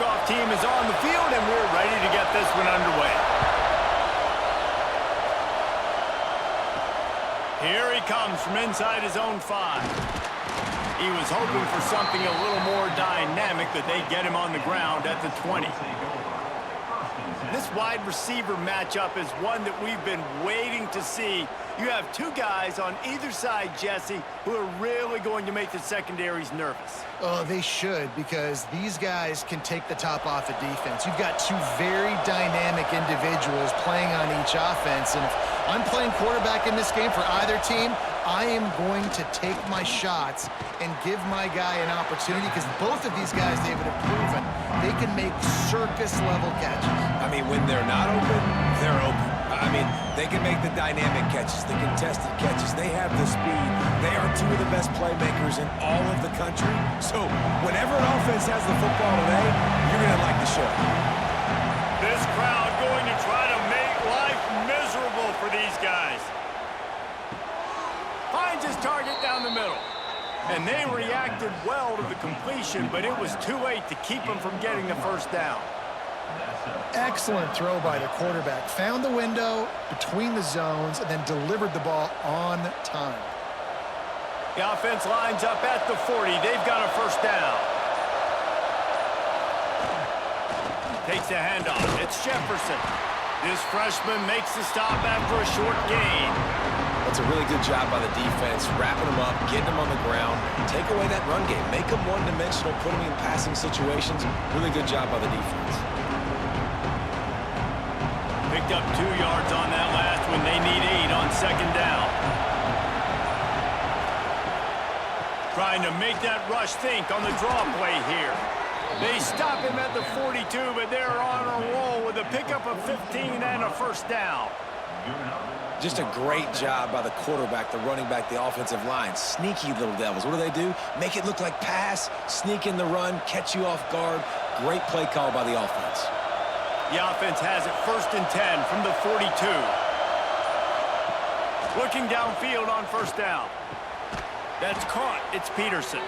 kickoff team is on the field, and we're ready to get this one underway. Here he comes from inside his own 5. He was hoping for something a little more dynamic, but they get him on the ground at the 20. This wide receiver matchup is one that we've been waiting to see. You have two guys on either side, Jesse, who are really going to make the secondaries nervous. Oh, they should, because these guys can take the top off the defense. You've got two very dynamic individuals playing on each offense, and if I'm playing quarterback in this game for either team, I am going to take my shots and give my guy an opportunity, because both of these guys, David, have proven they can make circus-level catches. I mean, when they're not open, they're open. I mean, they can make the dynamic catches, the contested catches. They have the speed. They are two of the best playmakers in all of the country. So whenever an offense has the football today, you're going to like the show. This crowd going to try to make life miserable for these guys. Finds his target down the middle. And they reacted well to the completion, but it was too late to keep them from getting the first down. Excellent throw by the quarterback. Found the window between the zones and then delivered the ball on time. The offense lines up at the 40. They've got a first down. Takes the handoff. It's Jefferson. This freshman makes the stop after a short gain. That's a really good job by the defense, wrapping them up, getting them on the ground, take away that run game, make them one-dimensional, put them in passing situations. Really good job by the defense. Picked up 2 yards on that last one. They need 8 on second down. Trying to make that rush think on the draw play here. They stop him at the 42, but they're on a roll with a pickup of 15 and a first down. Just a great job by the quarterback, the running back, the offensive line. Sneaky little devils. What do? Make it look like pass, sneak in the run, catch you off guard. Great play call by the offense. The offense has it 1st and 10 from the 42. Looking downfield on first down. That's caught. It's Peterson.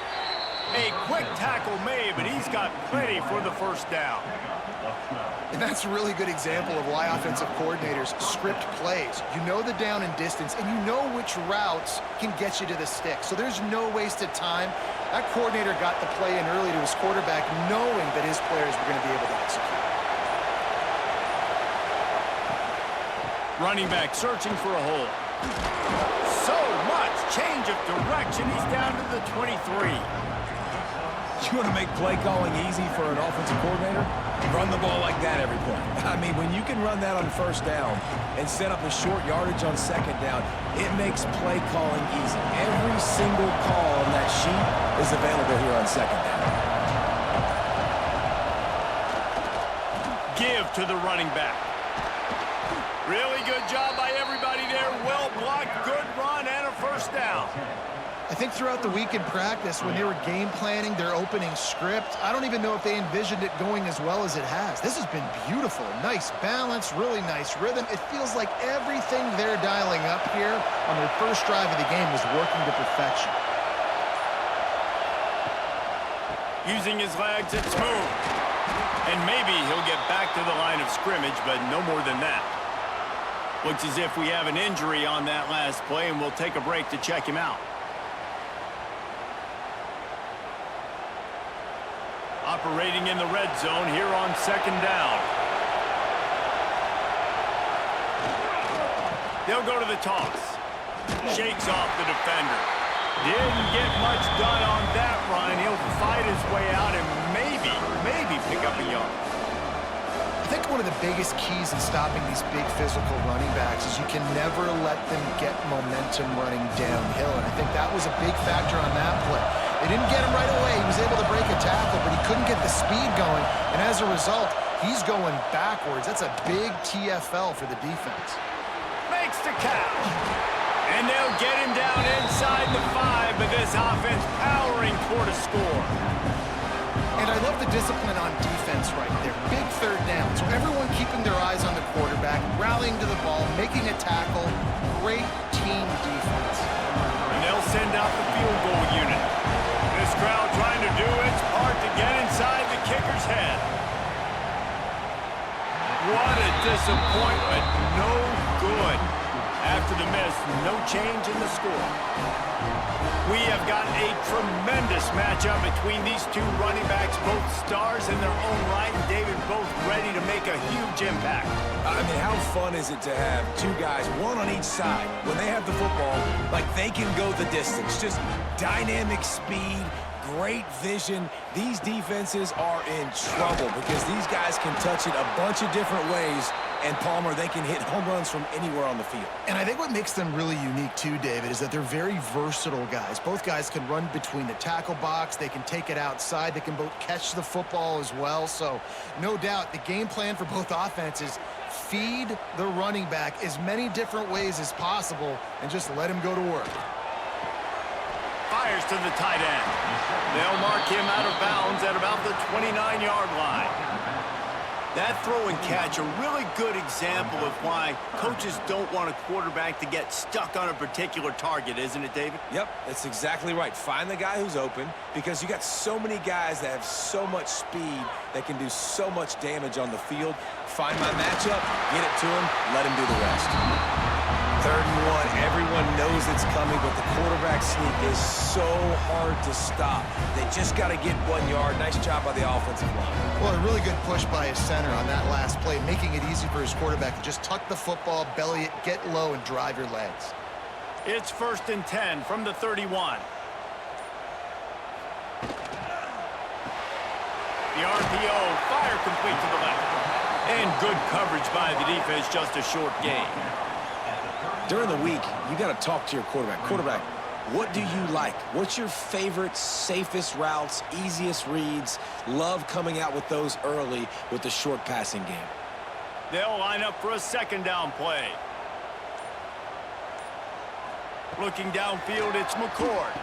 A quick tackle made, but he's got plenty for the first down. And that's a really good example of why offensive coordinators script plays. You know the down and distance, and you know which routes can get you to the stick. So there's no wasted time. That coordinator got the play in early to his quarterback, knowing that his players were going to be able to execute. Running back searching for a hole. So much change of direction. He's down to the 23. You want to make play calling easy for an offensive coordinator? Run the ball like that every play. I mean, when you can run that on first down and set up a short yardage on second down, it makes play calling easy. Every single call on that sheet is available here on second down. Give to the running back. Really good job by everybody there. Well blocked, good run, and a first down. I think throughout the week in practice, when they were game planning their opening script, I don't even know if they envisioned it going as well as it has. This has been beautiful. Nice balance, really nice rhythm. It feels like everything they're dialing up here on their first drive of the game was working to perfection. Using his legs, it's smooth. And maybe he'll get back to the line of scrimmage, but no more than that. Looks as if we have an injury on that last play, and we'll take a break to check him out. Operating in the red zone here on second down. They'll go to the toss. Shakes off the defender. Didn't get much done on that run. He'll fight his way out and maybe pick up a yard. I think one of the biggest keys in stopping these big physical running backs is you can never let them get momentum running downhill, and I think that was a big factor on that play. They didn't get him right away. He was able to break a tackle, but he couldn't get the speed going, and as a result, he's going backwards. That's a big TFL for the defense. Makes the catch. And they'll get him down inside the 5, but this offense powering toward a score. And I love the discipline on defense right there. Big third down. So everyone keeping their eyes on the quarterback, rallying to the ball, making a tackle. Great team defense. And they'll send out the field goal unit. This crowd trying to do its part to get inside the kicker's head. disappointment, no good. After the miss, no change in the score. We have got a tremendous matchup between these two running backs, both stars in their own right. David, both ready to make a huge impact. I mean, how fun is it to have two guys, one on each side, when they have the football, like they can go the distance. Just dynamic speed, great vision. These defenses are in trouble because these guys can touch it a bunch of different ways. And Palmer, they can hit home runs from anywhere on the field. And I think what makes them really unique too, David, is that they're very versatile guys. Both guys can run between the tackle box. They can take it outside. They can both catch the football as well. So no doubt the game plan for both offenses, feed the running back as many different ways as possible and just let him go to work. Fires to the tight end. They'll mark him out of bounds at about the 29-yard line. That throw and catch, a really good example of why coaches don't want a quarterback to get stuck on a particular target, isn't it, David? Yep, that's exactly right. Find the guy who's open because you got so many guys that have so much speed that can do so much damage on the field. Find my matchup, get it to him, let him do the rest. 3rd and 1, everyone knows it's coming, but the quarterback sneak is so hard to stop. They just got to get 1 yard. Nice job by the offensive line. Well, a really good push by his center on that last play, making it easy for his quarterback to just tuck the football, belly it, get low, and drive your legs. It's 1st and 10 from the 31. The RPO, fire complete to the left. And good coverage by the defense, just a short gain. During the week, you got to talk to your quarterback. Quarterback, what do you like? What's your favorite, safest routes, easiest reads? Love coming out with those early with the short passing game. They'll line up for a 2nd down play. Looking downfield, it's McCord.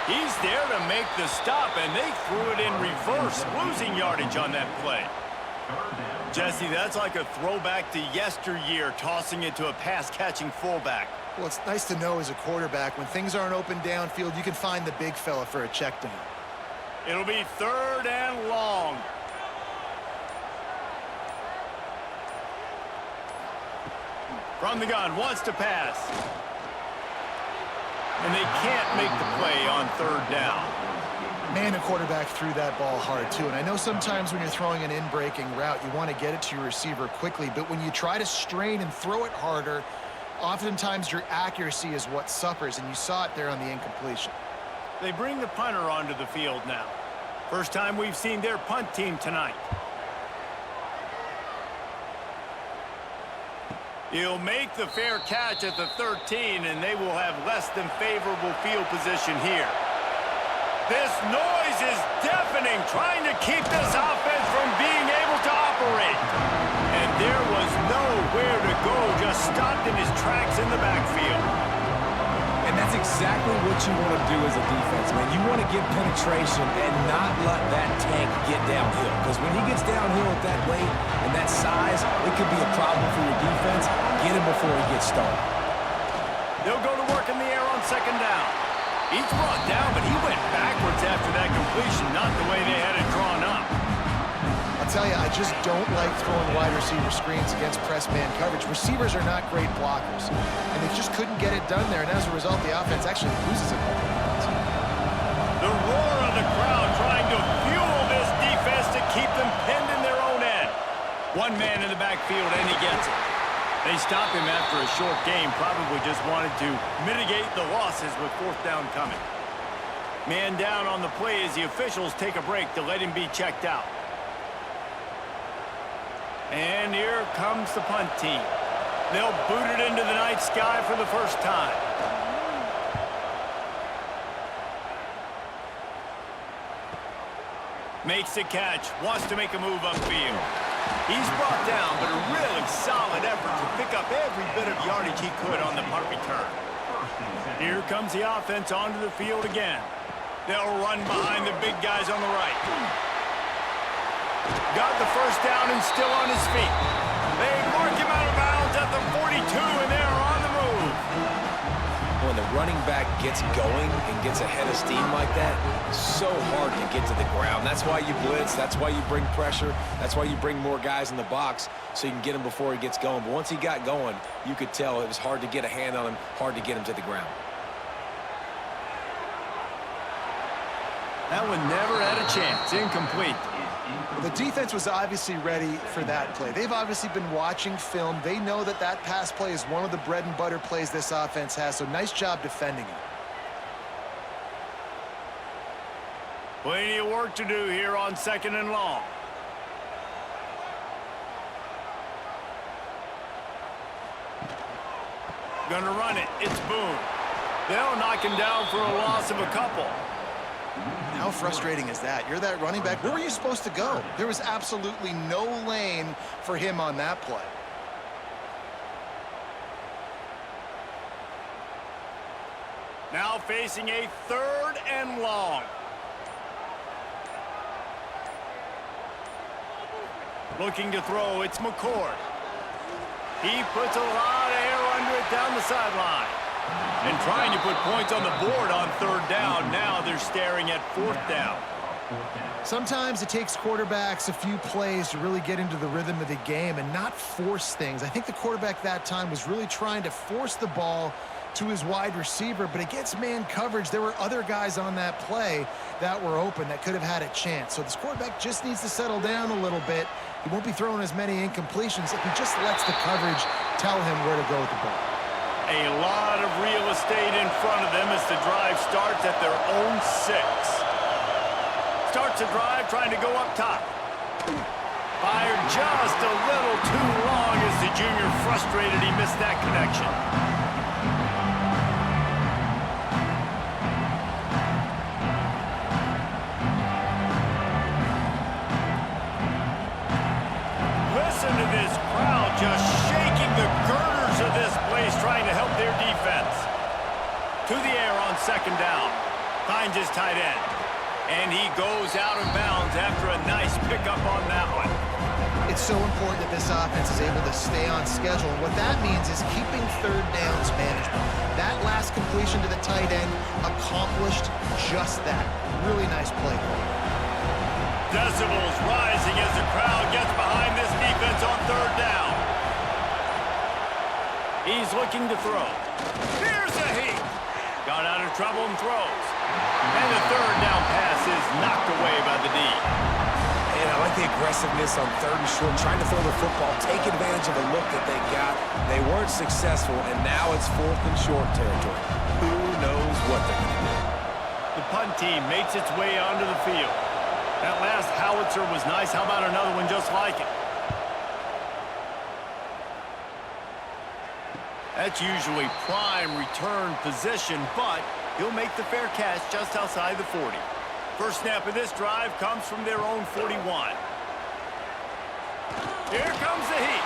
He's there to make the stop, and they threw it in reverse, losing yardage on that play. Jesse, that's like a throwback to yesteryear, tossing it to a pass-catching fullback. Well, it's nice to know as a quarterback, when things aren't open downfield, you can find the big fella for a check down. It'll be 3rd and long. From the gun, wants to pass. And they can't make the play on 3rd down. Man, a quarterback threw that ball hard, too. And I know sometimes when you're throwing an in-breaking route, you want to get it to your receiver quickly. But when you try to strain and throw it harder, oftentimes your accuracy is what suffers. And you saw it there on the incompletion. They bring the punter onto the field now. First time we've seen their punt team tonight. He'll make the fair catch at the 13, and they will have less than favorable field position here. This noise is deafening, trying to keep this offense from being able to operate. And there was nowhere to go, just stopped in his tracks in the backfield. And that's exactly what you want to do as a defense, man. You want to get penetration and not let that tank get downhill. Because when he gets downhill at that weight and that size, it could be a problem for your defense. Get him before he gets started. They'll go to work in the air on 2nd down. He's brought down, but he went backwards after that completion, not the way they had it drawn up. I'll tell you, I just don't like throwing wide receiver screens against press man coverage. Receivers are not great blockers, and they just couldn't get it done there, and as a result, the offense actually loses a couple of yards. The roar of the crowd trying to fuel this defense to keep them pinned in their own end. 1 man in the backfield, and he gets it. They stop him after a short game, probably just wanted to mitigate the losses with 4th down coming. Man down on the play as the officials take a break to let him be checked out. And here comes the punt team. They'll boot it into the night sky for the first time. Makes the catch, wants to make a move upfield. He's brought down, but a really solid effort to pick up every bit of yardage he could on the punt return. Here comes the offense onto the field again. They'll run behind the big guys on the right. Got the 1st down and still on his feet. They mark him out of bounds at the 42, and they're on the move. When the running back gets going and gets ahead of steam like that, so hard to get to the ground. That's why you blitz. That's why you bring pressure. That's why you bring more guys in the box so you can get him before he gets going. But once he got going, you could tell it was hard to get a hand on him, hard to get him to the ground. That one never had a chance. Incomplete. Well, the defense was obviously ready for that play. They've obviously been watching film. They know that that pass play is one of the bread and butter plays this offense has, so nice job defending it. Plenty of work to do here on 2nd and long. Gonna run it. It's Boone. They'll knock him down for a loss of a couple. How frustrating is that? You're that running back. Where were you supposed to go? There was absolutely no lane for him on that play. Now facing a 3rd and long. Looking to throw, it's McCord. He puts a lot of air under it down the sideline. And trying to put points on the board on 3rd down. Now they're staring at 4th down. Sometimes it takes quarterbacks a few plays to really get into the rhythm of the game and not force things. I think the quarterback that time was really trying to force the ball to his wide receiver, but against man coverage, there were other guys on that play that were open that could have had a chance. So this quarterback just needs to settle down a little bit. He won't be throwing as many incompletions if he just lets the coverage tell him where to go with the ball. A lot of real estate in front of them as the drive starts at their own 6. Starts the drive trying to go up top. Fired just a little too long as the junior frustrated he missed that connection. Listen to this crowd just shaking the girders of this place trying to help their defense. To the air on 2nd down. Finds his tight end. And he goes out of bounds after a nice pickup on that one. It's so important that this offense is able to stay on schedule. And what that means is keeping 3rd downs management. That last completion to the tight end accomplished just that. Really nice play. Decibels rising as the crowd gets behind this defense on 3rd down. He's looking to throw. Here's a heat. Got out of trouble and throws. And the 3rd down pass is knocked away by the D. And I like the aggressiveness on 3rd and short, trying to throw the football, take advantage of the look that they got. They weren't successful, and now it's 4th and short territory. Who knows what they're going to do? The punt team makes its way onto the field. That last howitzer was nice. How about another one just like it? That's usually prime return position, but he'll make the fair catch just outside the 40. First snap of this drive comes from their own 41. Here comes the heat.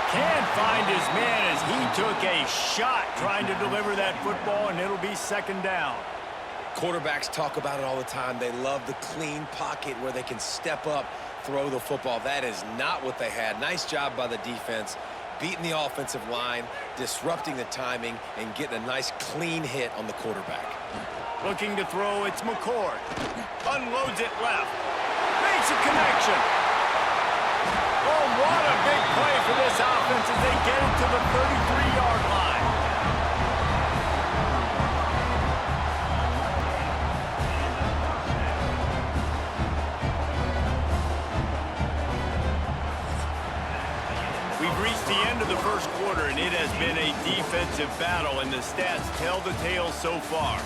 Can't find his man as he took a shot trying to deliver that football, and it'll be 2nd down. Quarterbacks talk about it all the time. They love the clean pocket where they can step up, throw the football. That is not what they had. Nice job by the defense, beating the offensive line, disrupting the timing, and getting a nice clean hit on the quarterback. Looking to throw, it's McCord. Unloads it left. Makes a connection. Oh, what a big play for this offense as they get it to the 33-yard line. We've reached the end of the first quarter, and it has been a defensive battle, and the stats tell the tale so far.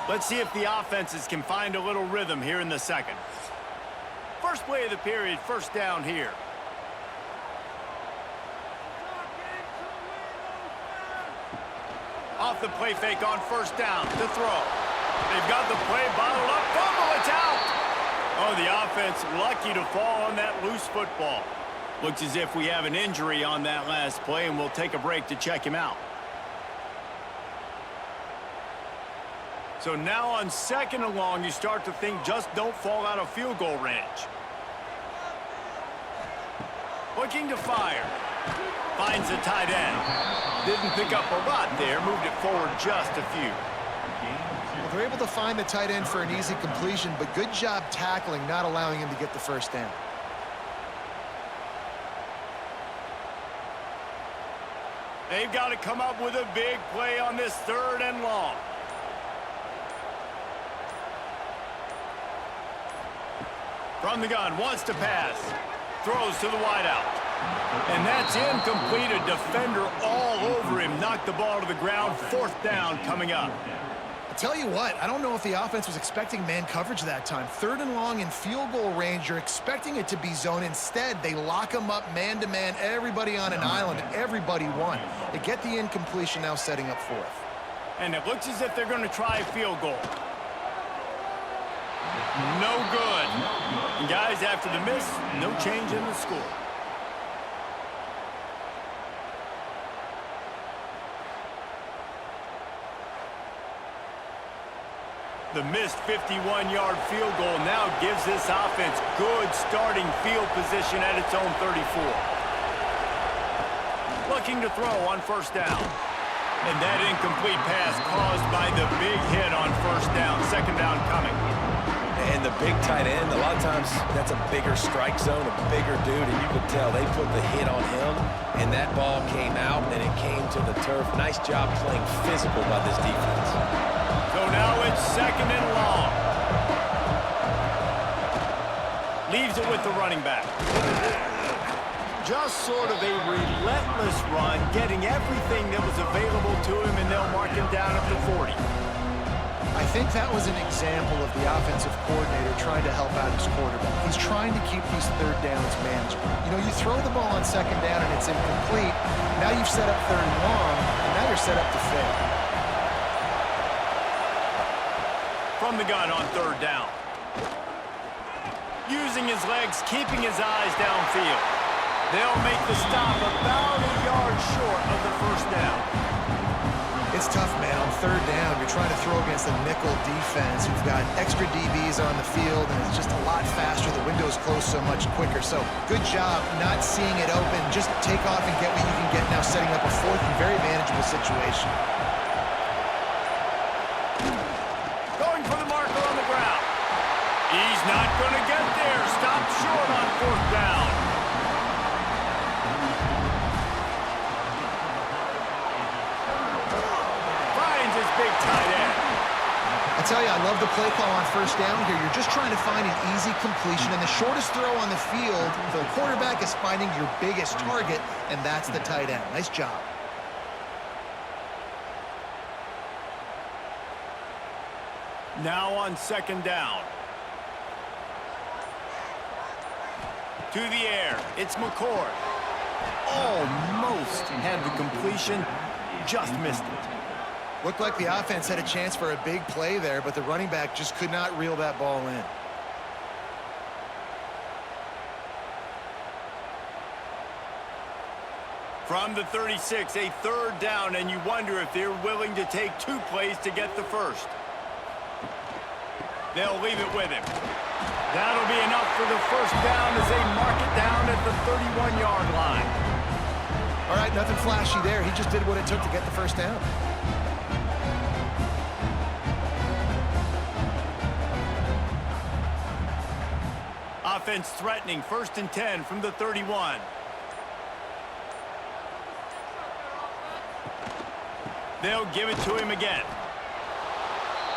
Let's see if the offenses can find a little rhythm here in the 2nd. First play of the period, 1st down here. Off the play fake on 1st down to throw. They've got the play bottled up. Fumble, it's out. Oh, the offense lucky to fall on that loose football. Looks as if we have an injury on that last play, and we'll take a break to check him out. So now on 2nd and long, you start to think just don't fall out of field goal range. Looking to fire. Finds the tight end. Didn't pick up a lot there. Moved it forward just a few. Well, they're able to find the tight end for an easy completion, but good job tackling, not allowing him to get the first down. They've got to come up with a big play on this 3rd and long. From the gun, wants to pass. Throws to the wideout. And that's incomplete. A defender all over him. Knocked the ball to the ground. 4th down coming up. I'll tell you what, I don't know if the offense was expecting man coverage that time. 3rd and long in field goal range, you're expecting it to be zone. Instead, they lock them up man-to-man, everybody on an island, everybody won. They get the incompletion, now setting up 4th. And it looks as if they're going to try a field goal. No good. And guys, after the miss, no change in the score. The missed 51-yard field goal now gives this offense good starting field position at its own 34. Looking to throw on 1st down. And that incomplete pass caused by the big hit on 1st down. 2nd down coming. And the big tight end, a lot of times that's a bigger strike zone, a bigger dude, and you could tell they put the hit on him, and that ball came out, and it came to the turf. Nice job playing physical by this defense. So now it's 2nd and long. Leaves it with the running back. Just sort of a relentless run, getting everything that was available to him, and they'll mark him down at the 40. I think that was an example of the offensive coordinator trying to help out his quarterback. He's trying to keep these 3rd downs manageable. You know, you throw the ball on 2nd down and it's incomplete. Now you've set up 3rd and long, and now you're set up to fail. From the gun on 3rd down. Using his legs, keeping his eyes downfield. They'll make the stop about a yard short of the 1st down. It's tough, man. On 3rd down, you're trying to throw against a nickel defense. You've got extra DBs on the field, and it's just a lot faster. The window's closed so much quicker. So good job not seeing it open. Just take off and get what you can get now, setting up a 4th and very manageable situation. Going for the marker on the ground. He's not going to get there. Stopped short on 4th down. Big tight end. I tell you, I love the play call on 1st down here. You're just trying to find an easy completion, and the shortest throw on the field for the quarterback is finding your biggest target, and that's the tight end. Nice job. Now on 2nd down. To the air. It's McCord. Almost had the completion. Just missed it. Looked like the offense had a chance for a big play there, but the running back just could not reel that ball in. From the 36, a 3rd down, and you wonder if they're willing to take 2 plays to get the 1st. They'll leave it with him. That'll be enough for the 1st down as they mark it down at the 31-yard line. All right, nothing flashy there. He just did what it took to get the 1st down. Offense threatening, 1st and 10 from the 31. They'll give it to him again.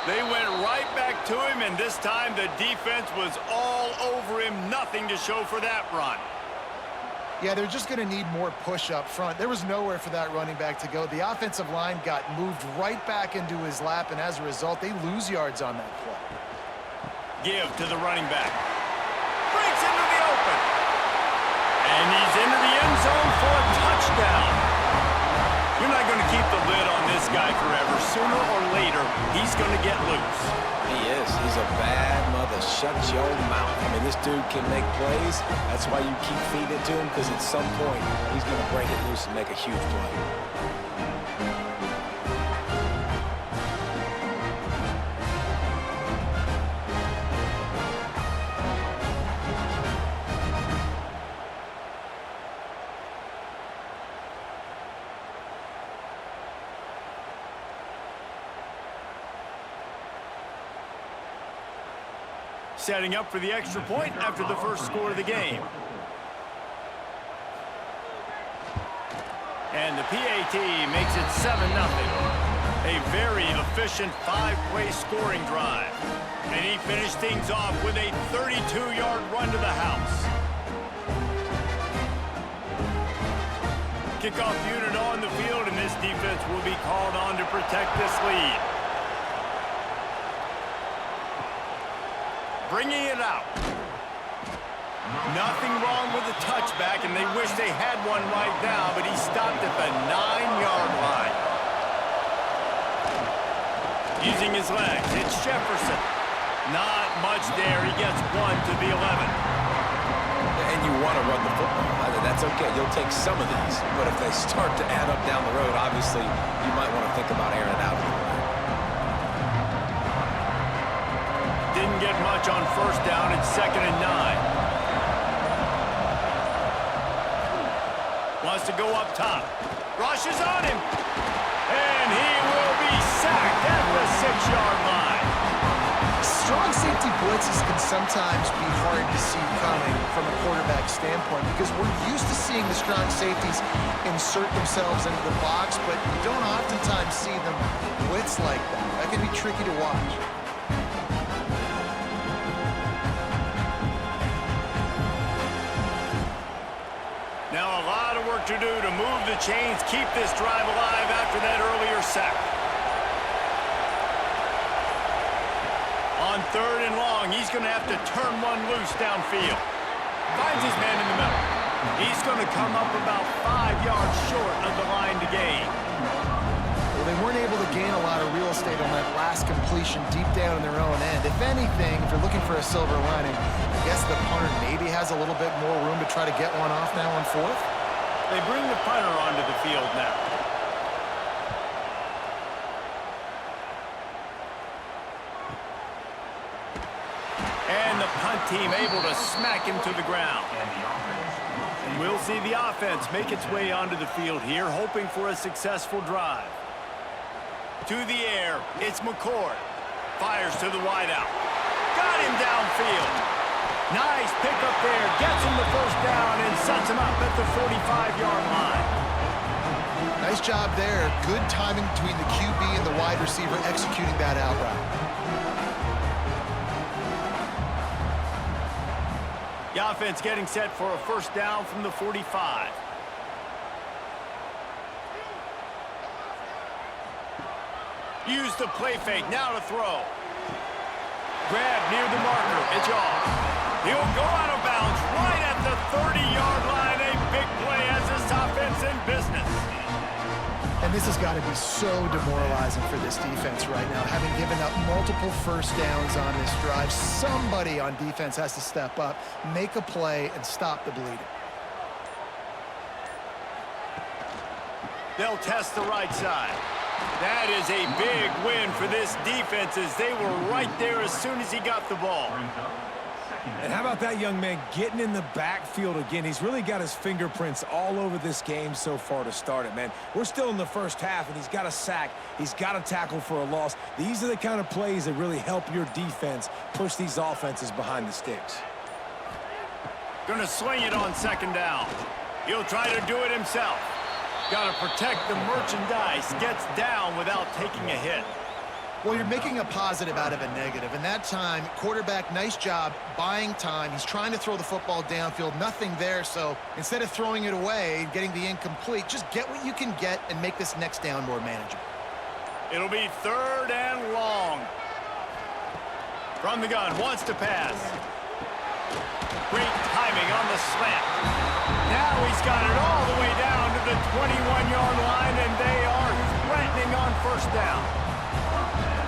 They went right back to him, and this time the defense was all over him. Nothing to show for that run. Yeah, they're just going to need more push up front. There was nowhere for that running back to go. The offensive line got moved right back into his lap, and as a result, they lose yards on that play. Give to the running back. Breaks into the open. And he's into the end zone for a touchdown. You're not going to keep the lid on this guy forever. Sooner or later, he's going to get loose. He is. He's a bad mother. Shut your mouth. I mean, this dude can make plays. That's why you keep feeding it to him, because at some point, he's going to break it loose and make a huge play. setting up for the extra point after the first score of the game. And the PAT makes it 7-0. A very efficient 5-play scoring drive. And he finished things off with a 32-yard run to the house. Kickoff unit on the field, and this defense will be called on to protect this lead. Bringing it out. Nothing wrong with the touchback, and they wish they had one right now, but he stopped at the 9-yard line. Using his legs, it's Jefferson. Not much there. He gets 1 to the 11. And you want to run the football. That's okay. You'll take some of these. But if they start to add up down the road, obviously, you might want to think about airing it out a little bit. Didn't get much on first down. It's 2nd and 9. Wants to go up top. Rushes on him. And he will be sacked at the 6-yard line. Strong safety blitzes can sometimes be hard to see coming from a quarterback standpoint because we're used to seeing the strong safeties insert themselves into the box, but you don't oftentimes see them blitz like that. That can be tricky to watch. Now a lot of work to do to move the chains, keep this drive alive after that earlier sack. On 3rd and long, he's going to have to turn one loose downfield. Finds his man in the middle. He's going to come up about 5 yards short of the line to gain. Well, they weren't able to gain a lot of real estate on that last completion deep down in their own end. If anything, if you're looking for a silver lining, I guess the punter maybe has a little bit more room to try to get one off now on 4th. They bring the punter onto the field now. And the punt team able to smack him to the ground. And we'll see the offense make its way onto the field here, hoping for a successful drive. To the air, it's McCord. Fires to the wideout. Got him downfield. Nice pickup there. Gets him the first down and sets him up at the 45-yard line. Nice job there. Good timing between the QB and the wide receiver executing that out route. The offense getting set for a first down from the 45. Use the play fake, now to throw. Grab near the marker, it's off. He'll go out of bounds right at the 30-yard line. A big play as this offense in business. And this has got to be so demoralizing for this defense right now. Having given up multiple first downs on this drive, somebody on defense has to step up, make a play, and stop the bleeding. They'll test the right side. That is a big win for this defense as they were right there as soon as he got the ball. And how about that young man getting in the backfield again? He's really got his fingerprints all over this game so far to start it, man. We're still in the first half, and he's got a sack. He's got a tackle for a loss. These are the kind of plays that really help your defense push these offenses behind the sticks. Gonna swing it on 2nd down. He'll try to do it himself. Got to protect the merchandise. Gets down without taking a hit. Well, you're making a positive out of a negative. And that time, quarterback, nice job buying time. He's trying to throw the football downfield. Nothing there. So instead of throwing it away and getting the incomplete, just get what you can get and make this next down more manageable. It'll be 3rd and long. From the gun, wants to pass. Great timing on the slant. Now he's got it all the way down to the 21-yard line, and they are threatening on first down.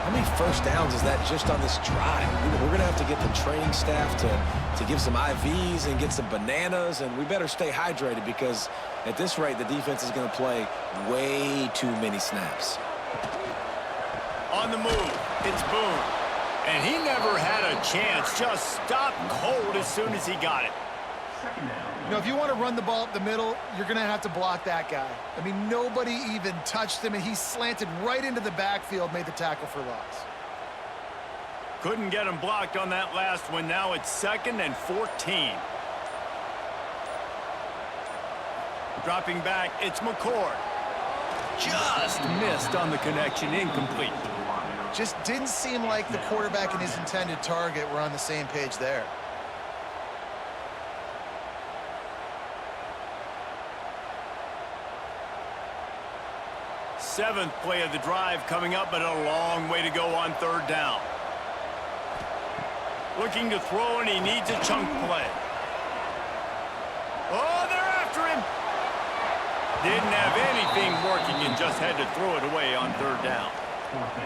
How many first downs is that just on this drive? We're going to have to get the training staff to give some IVs and get some bananas, and we better stay hydrated because at this rate, the defense is going to play way too many snaps. On the move, it's Boone. And he never had a chance, just stopped cold as soon as he got it. You know, if you want to run the ball up the middle, you're going to have to block that guy. I mean, nobody even touched him, and he slanted right into the backfield, made the tackle for loss. Couldn't get him blocked on that last one. Now it's 2nd and 14. Dropping back, it's McCord. Just missed on the connection, incomplete. Just didn't seem like the quarterback and his intended target were on the same page there. Seventh play of the drive coming up, but a long way to go on 3rd down. Looking to throw, and he needs a chunk play. Oh, they're after him. Didn't have anything working and just had to throw it away on 3rd down.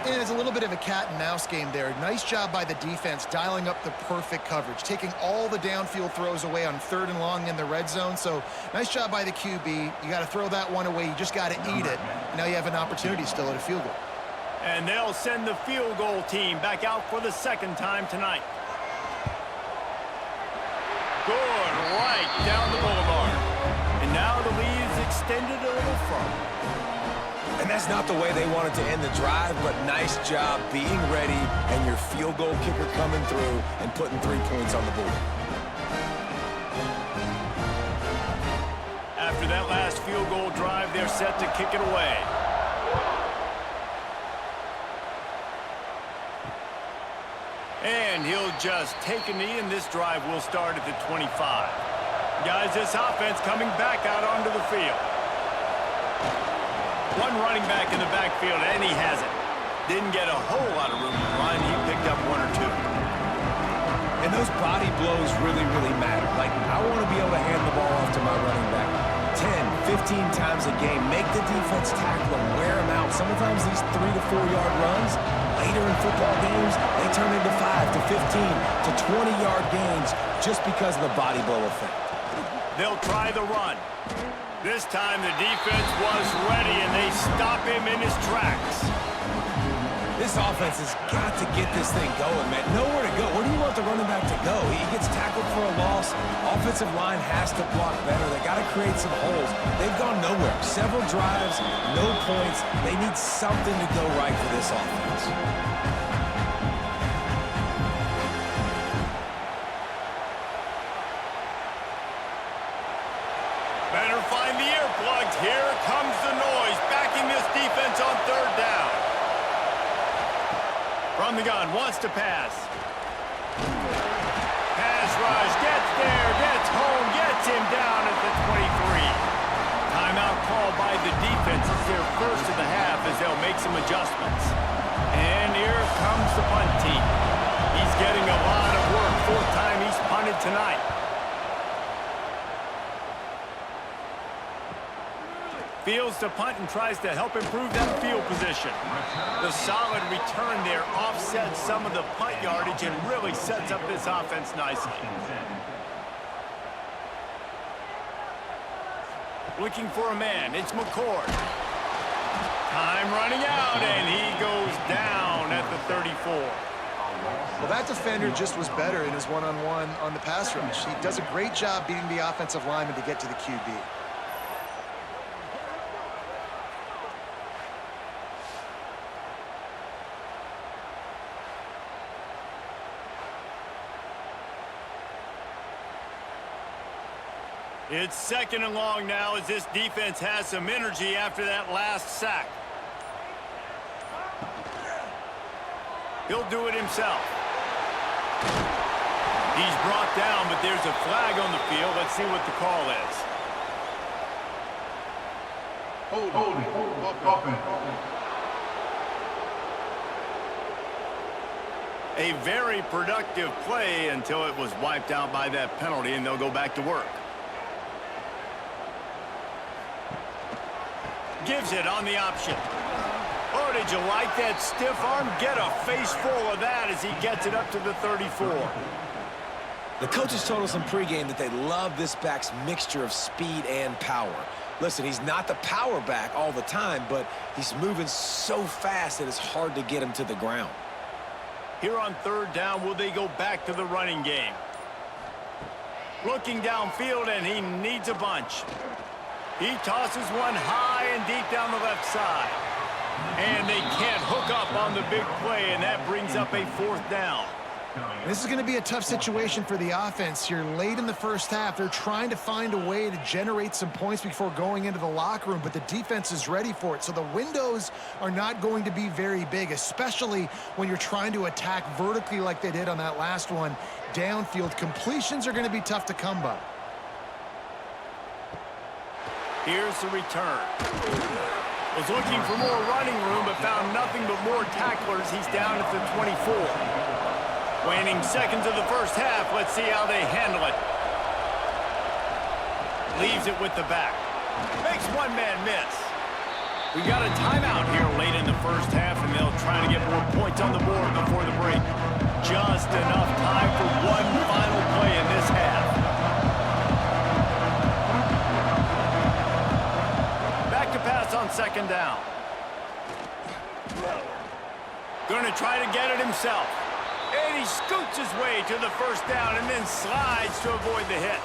And it's a little bit of a cat and mouse game there. Nice job by the defense dialing up the perfect coverage, taking all the downfield throws away on 3rd and long in the red zone. So nice job by the QB. You got to throw that one away. You just got to eat it. Now you have an opportunity still at a field goal. And they'll send the field goal team back out for the 2nd time tonight. Good, right down the boulevard. And now the lead is extended a little further. And that's not the way they wanted to end the drive, but nice job being ready and your field goal kicker coming through and putting 3 points on the board. After that last field goal drive, they're set to kick it away. And he'll just take a knee, and this drive will start at the 25. Guys, this offense coming back out onto the field. One running back in the backfield, and he has it. Didn't get a whole lot of room to run. He picked up 1 or 2. And those body blows really, really matter. Like, I want to be able to hand the ball off to my running back 10, 15 times a game. Make the defense tackle them, wear them out. Sometimes these 3 to 4 yard runs, later in football games, they turn into 5 to 15 to 20-yard gains just because of the body blow effect. They'll try the run. This time the defense was ready, and they stop him in his tracks. This offense has got to get this thing going, man. Nowhere to go. Where do you want the running back to go? He gets tackled for a loss. Offensive line has to block better. They got to create some holes. They've gone nowhere. Several drives, no points. They need something to go right for this offense. Better find the earplugs. Here comes the noise, backing this defense on 3rd down. From the gun, wants to pass. Pass rush, gets there, gets home, gets him down at the 23. Timeout called by the defense. It's their first of the half as they'll make some adjustments. And here comes the punt team. He's getting a lot of work. 4th time he's punted tonight. Fields to punt and tries to help improve that field position. The solid return there offsets some of the punt yardage and really sets up this offense nicely. Looking for a man, it's McCord. Time running out, and he goes down at the 34. Well, that defender just was better in his one-on-one on the pass rush. He does a great job beating the offensive lineman to get to the QB. It's 2nd and long now as this defense has some energy after that last sack. He'll do it himself. He's brought down, but there's a flag on the field. Let's see what the call is. A very productive play until it was wiped out by that penalty, and they'll go back to work. Gives it on the option. Oh, did you like that stiff arm? Get a face full of that as he gets it up to the 34. The coaches told us in pregame that they love this back's mixture of speed and power. Listen, he's not the power back all the time, but he's moving so fast that it's hard to get him to the ground. Here on 3rd down, will they go back to the running game? Looking downfield, and he needs a bunch. He tosses one high and deep down the left side. And they can't hook up on the big play, and that brings up a 4th down. This is going to be a tough situation for the offense here. Late in the first half, they're trying to find a way to generate some points before going into the locker room, but the defense is ready for it. So the windows are not going to be very big, especially when you're trying to attack vertically like they did on that last one. Downfield completions are going to be tough to come by. Here's the return. Was looking for more running room, but found nothing but more tacklers. He's down at the 24. Waning seconds of the first half. Let's see how they handle it. Leaves it with the back. Makes one man miss. We got a timeout here late in the first half, and they'll try to get more points on the board before the break. Just enough time for one final play in this half. Back to pass on 2nd down. Gonna try to get it himself. And he scoots his way to the 1st down and then slides to avoid the hit.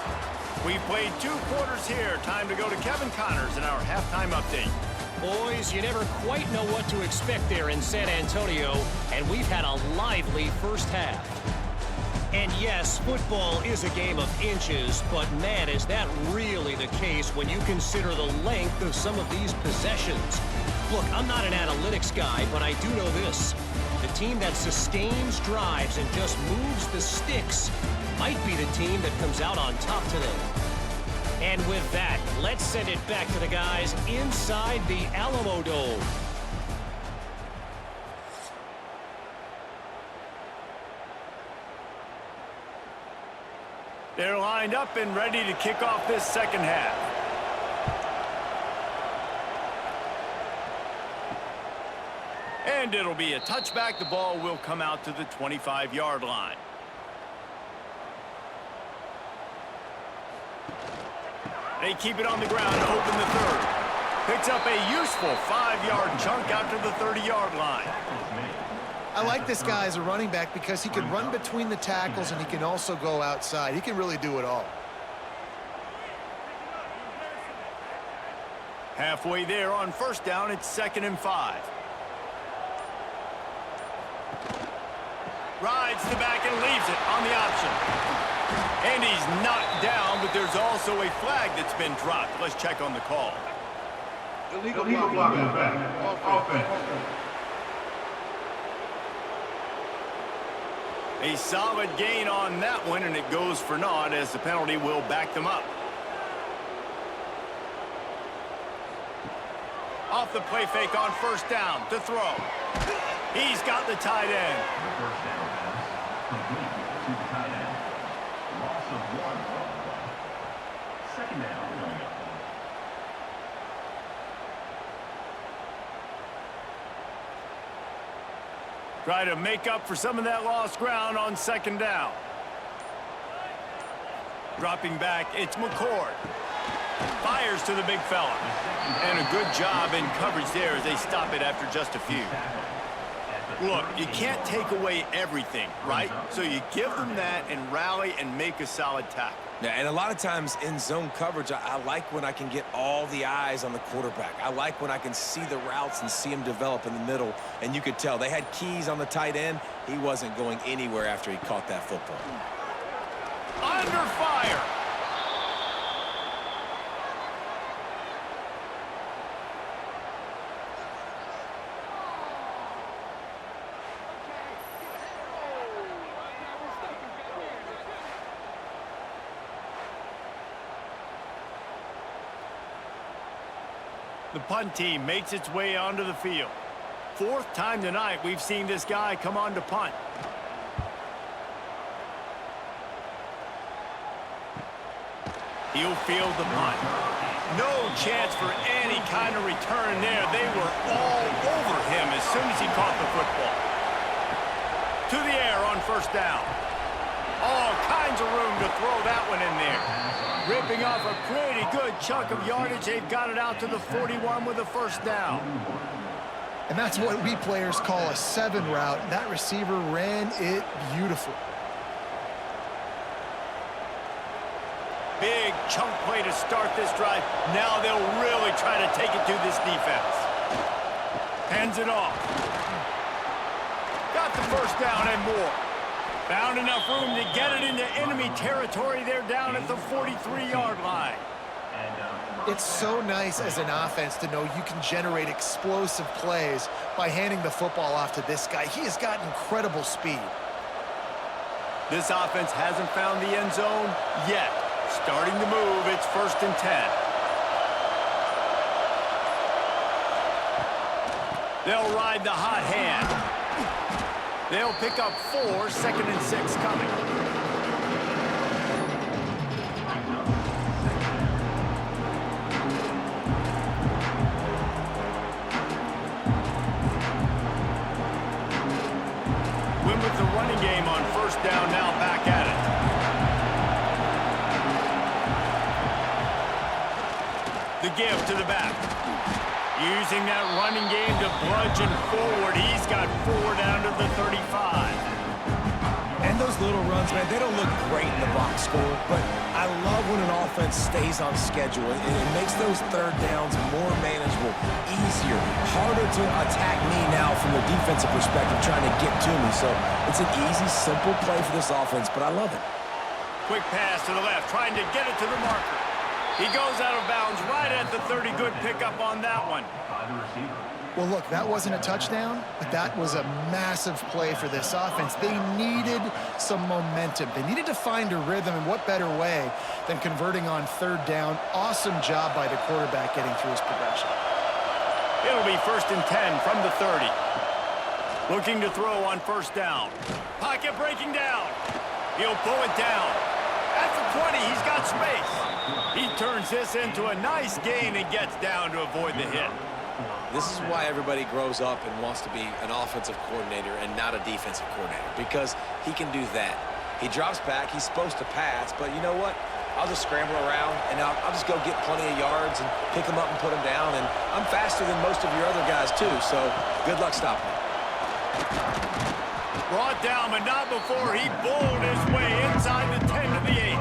We've played 2 quarters here. Time to go to Kevin Connors in our halftime update. Boys, you never quite know what to expect there in San Antonio, and we've had a lively first half. And yes, football is a game of inches, but man, is that really the case when you consider the length of some of these possessions. Look, I'm not an analytics guy, but I do know this. The team that sustains drives and just moves the sticks might be the team that comes out on top today. And with that, let's send it back to the guys inside the Alamo Dome. They're lined up and ready to kick off this 2nd half. And it'll be a touchback. The ball will come out to the 25-yard line. They keep it on the ground to open the 3rd. Picks up a useful 5-yard chunk out to the 30-yard line. I like this guy as a running back because he can run between the tackles and he can also go outside. He can really do it all. Halfway there on 1st down, it's 2nd and 5. Rides the back and leaves it on the option. And he's knocked down, but there's also a flag that's been dropped. Let's check on the call. Illegal block in the back. Offense. A solid gain on that one, and it goes for naught as the penalty will back them up. Off the play fake on 1st down to throw. He's got the tight end. First down pass complete to the tight end. Loss of 1. 2nd down. Try to make up for some of that lost ground on 2nd down. Dropping back, it's McCord. Fires to the big fella. And a good job in coverage there as they stop it after just a few. Look, you can't take away everything, right? So you give them that and rally and make a solid tackle. Yeah, and a lot of times in zone coverage, I like when I can get all the eyes on the quarterback. I like when I can see the routes and see him develop in the middle. And you could tell they had keys on the tight end. He wasn't going anywhere after he caught that football. Under fire. The punt team makes its way onto the field. 4th time tonight we've seen this guy come on to punt. He'll field the punt. No chance for any kind of return there. They were all over him as soon as he caught the football. To the air on 1st down. All kinds of room to throw that one in there. Ripping off a pretty good chunk of yardage. They've got it out to the 41 with a 1st down. And that's what we players call a 7 route. That receiver ran it beautiful. Big chunk play to start this drive. Now they'll really try to take it to this defense. Hands it off. Got the first down and more. Found enough room to get it into enemy territory. They're down at the 43-yard line. It's so nice as an offense to know you can generate explosive plays by handing the football off to this guy. He has got incredible speed. This offense hasn't found the end zone yet. Starting to move, it's 1st and 10. They'll ride the hot hand. They'll pick up 4, 2nd and 6 coming. Win with the running game on 1st down, now back at it. The give to the back. Using that running game to bludgeon forward. He's got 4 down to the 35. And those little runs, man, they don't look great in the box score, but I love when an offense stays on schedule. It makes those 3rd downs more manageable, easier, harder to attack me now from the defensive perspective trying to get to me. So it's an easy, simple play for this offense, but I love it. Quick pass to the left, trying to get it to the marker. He goes out of bounds right at the 30. Good pickup on that one. Well, look, that wasn't a touchdown, but that was a massive play for this offense. They needed some momentum. They needed to find a rhythm, and what better way than converting on 3rd down. Awesome job by the quarterback getting through his progression. It'll be 1st and 10 from the 30. Looking to throw on 1st down. Pocket breaking down. He'll pull it down. At the 20, he's got space. He turns this into a nice gain and gets down to avoid the hit. This is why everybody grows up and wants to be an offensive coordinator and not a defensive coordinator, because he can do that. He drops back, he's supposed to pass, but you know what? I'll just scramble around, and I'll just go get plenty of yards and pick them up and put them down, and I'm faster than most of your other guys too, so good luck stopping me. Brought down, but not before he bowled his way inside the 10 to the 8.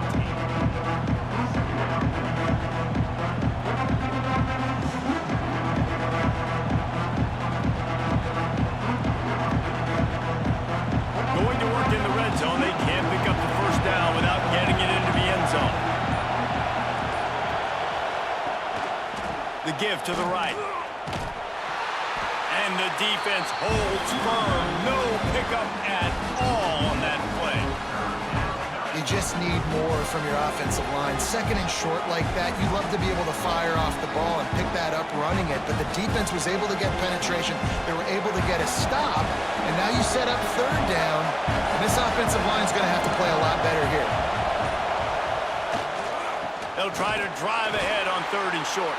Going to work in the red zone. They can't pick up the 1st down without getting it into the end zone. The give to the right. And the defense holds firm. No pickup at all on that play. You just need more from your offensive line. 2nd and short like that, you'd love to be able to fire off the ball and pick that up running it, but the defense was able to get penetration. They were able to get a stop, and now you set up 3rd down, and this offensive line is going to have to play a lot better here. They'll try to drive ahead on 3rd and short.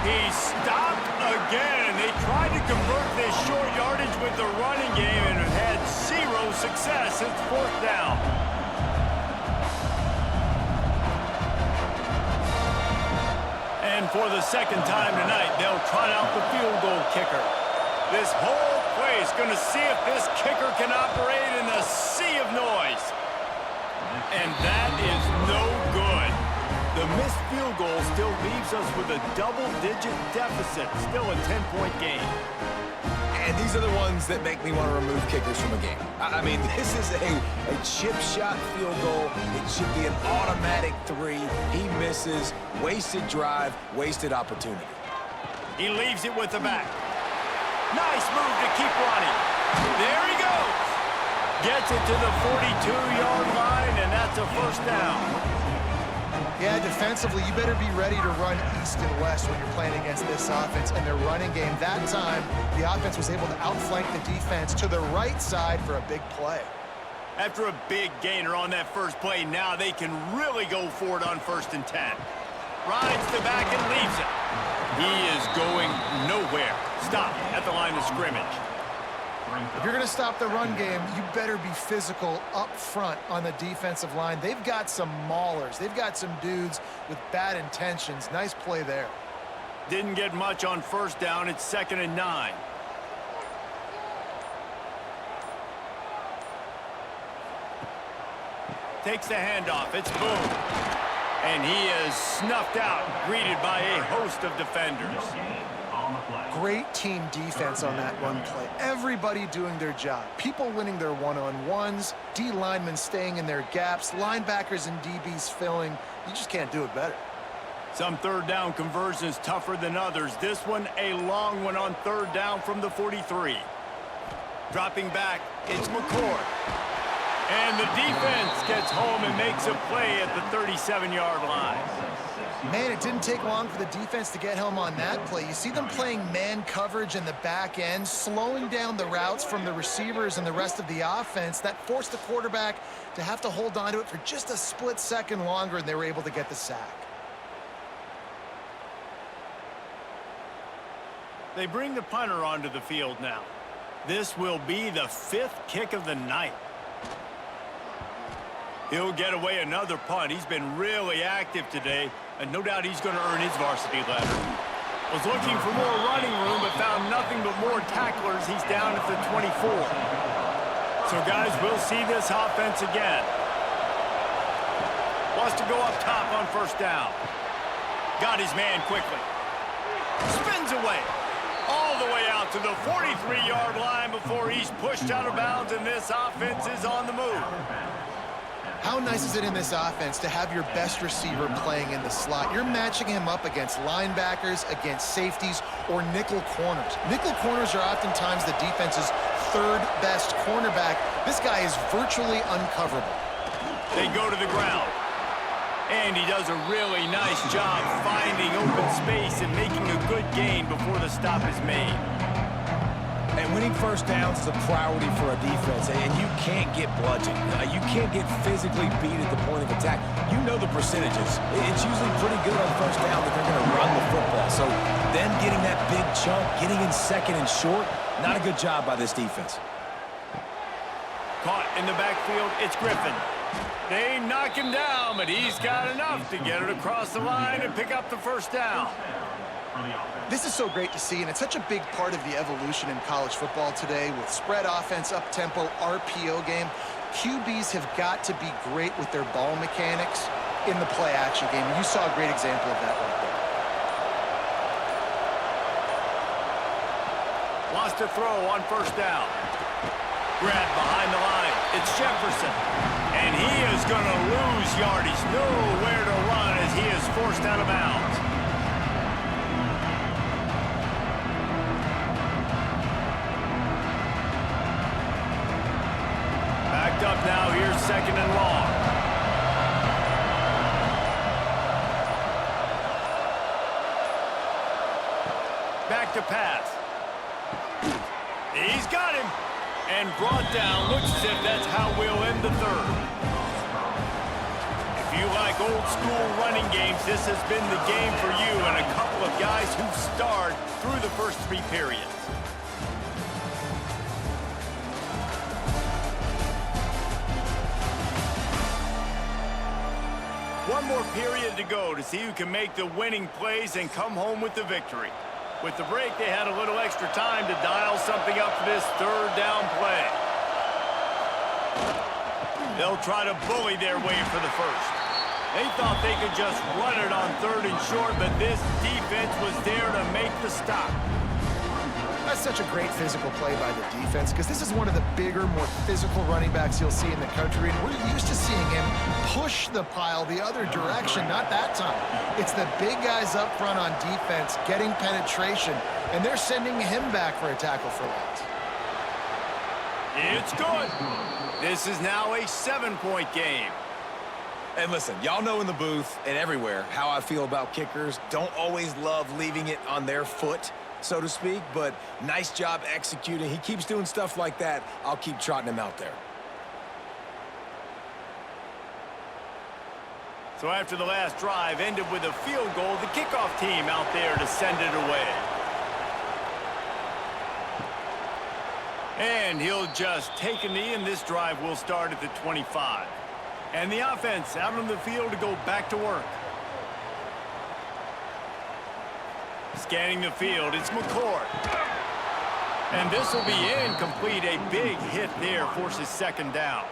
He stopped again. They tried to convert this short yardage with the running game and had 0 success. It's 4th down. And for the 2nd time tonight, they'll trot out the field goal kicker. This whole play is going to see if this kicker can operate in the sea of noise. And that is no good. The missed field goal still leaves us with a double-digit deficit. Still a 10-point game. And these are the ones that make me want to remove kickers from a game. I mean, this is a chip shot field goal. It should be an automatic 3. He misses. Wasted drive, wasted opportunity. He leaves it with the back. Nice move to keep running. There he goes. Gets it to the 42-yard line, and that's a 1st down. Yeah, defensively, you better be ready to run east and west when you're playing against this offense and their running game. That time, the offense was able to outflank the defense to the right side for a big play. After a big gainer on that first play, now they can really go for it on 1st and 10. Rides the back and leaves it. He is going nowhere. Stop at the line of scrimmage. If you're going to stop the run game, you better be physical up front on the defensive line. They've got some maulers. They've got some dudes with bad intentions. Nice play there. Didn't get much on 1st down. It's 2nd and 9. Takes the handoff. It's Boone. And he is snuffed out, greeted by a host of defenders. on the play. Great team defense on that run play. Everybody doing their job. People winning their one-on-ones, D linemen staying in their gaps, linebackers and DBs filling. You just can't do it better. Some third down conversions tougher than others. This one, a long one on third down from the 43. Dropping back, it's McCord. And the defense gets home and makes a play at the 37-yard line. Man, it didn't take long for the defense to get home on that play. You see them playing man coverage in the back end, slowing down the routes from the receivers and the rest of the offense. That forced the quarterback to have to hold on to it for just a split second longer, and they were able to get the sack. They bring the punter onto the field now. This will be the 5th kick of the night. He'll get away another punt. He's been really active today, and no doubt he's going to earn his varsity letter. Was looking for more running room, but found nothing but more tacklers. He's down at the 24. So, guys, we'll see this offense again. Wants to go up top on first down. Got his man quickly. Spins away. All the way out to the 43-yard line before he's pushed out of bounds, and this offense is on the move. How nice is it in this offense to have your best receiver playing in the slot? You're matching him up against linebackers, against safeties, or nickel corners. Nickel corners are oftentimes the defense's third best cornerback. This guy is virtually uncoverable. They go to the ground. And he does a really nice job finding open space and making a good gain before the stop is made. And winning first downs is a priority for a defense, and you can't get bludgeoned. You can't get physically beat at the point of attack. You know the percentages. It's usually pretty good on first down that they're going to run the football. So them getting that big chunk, getting in second and short, not a good job by this defense. Caught in the backfield, it's Griffin. They knock him down, but he's got enough to get it across the line and pick up the first down. This is so great to see, and it's such a big part of the evolution in college football today with spread offense, up-tempo, RPO game. QBs have got to be great with their ball mechanics in the play-action game, and you saw a great example of that right there. Wants to throw on first down. Grab behind the line. It's Jefferson. And he is going to lose yardage. Nowhere to run as he is forced out of bounds. Backed up now. Here's second and long. Back to pass. He's got him. And brought down. Looks as if that's how we'll end the third. If you like old school running games, this has been the game for you and a couple of guys who've starred through the first 3 periods. One more period to go to see who can make the winning plays and come home with the victory. With the break, they had a little extra time to dial something up for this third down play. They'll try to bully their way for the first. They thought they could just run it on third and short, but this defense was there to make the stop. That's such a great physical play by the defense because this is one of the bigger, more physical running backs you'll see in the country, and we're used to seeing him push the pile the other direction. Not that time. It's the big guys up front on defense getting penetration, and they're sending him back for a tackle for loss. It's good. This is now a 7-point game. And listen, y'all know in the booth and everywhere how I feel about kickers. Don't always love leaving it on their foot, so to speak, but nice job executing. He keeps doing stuff like that. I'll keep trotting him out there. So after the last drive ended with a field goal, the kickoff team out there to send it away. And he'll just take a knee, and this drive will start at the 25. And the offense out on the field to go back to work. Scanning the field, it's McCord. And this will be incomplete. A big hit there forces second down.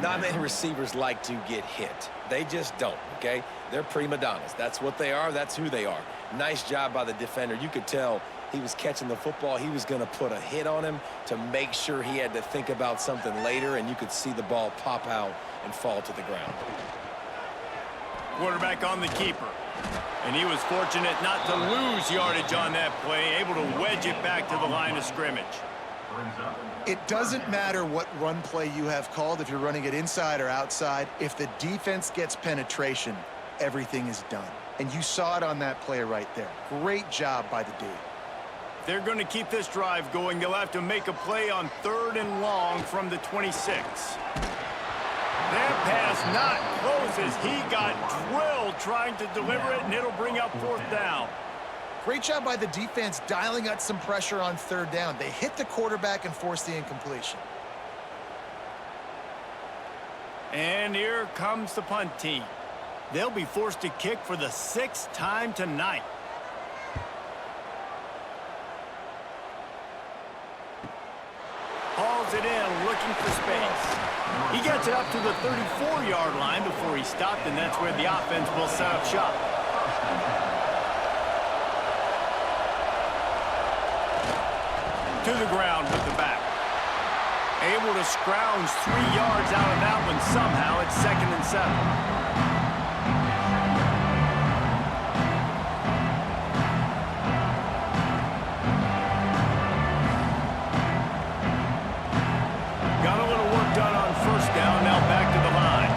Not many receivers like to get hit. They just don't, okay? They're prima donnas. That's what they are. That's who they are. Nice job by the defender. You could tell he was catching the football. He was going to put a hit on him to make sure he had to think about something later, and you could see the ball pop out and fall to the ground. Quarterback on the keeper. And he was fortunate not to lose yardage on that play, able to wedge it back to the line of scrimmage. It doesn't matter what run play you have called, if you're running it inside or outside. If the defense gets penetration, everything is done. And you saw it on that play right there. Great job by the D. If they're going to keep this drive going, they'll have to make a play on 3rd and long from the 26. That pass not close as he got drilled trying to deliver it, and it'll bring up 4th down. Great job by the defense dialing out some pressure on 3rd down. They hit the quarterback and forced the incompletion. And here comes the punt team. They'll be forced to kick for the 6th time tonight. Hauls it in, looking for space. He gets it up to the 34-yard line before he stopped, and that's where the offense will set up shop. To the ground with the back. Able to scrounge 3 yards out of that one somehow. It's 2nd and 7. Got a little work done on 1st down. Now back to the line.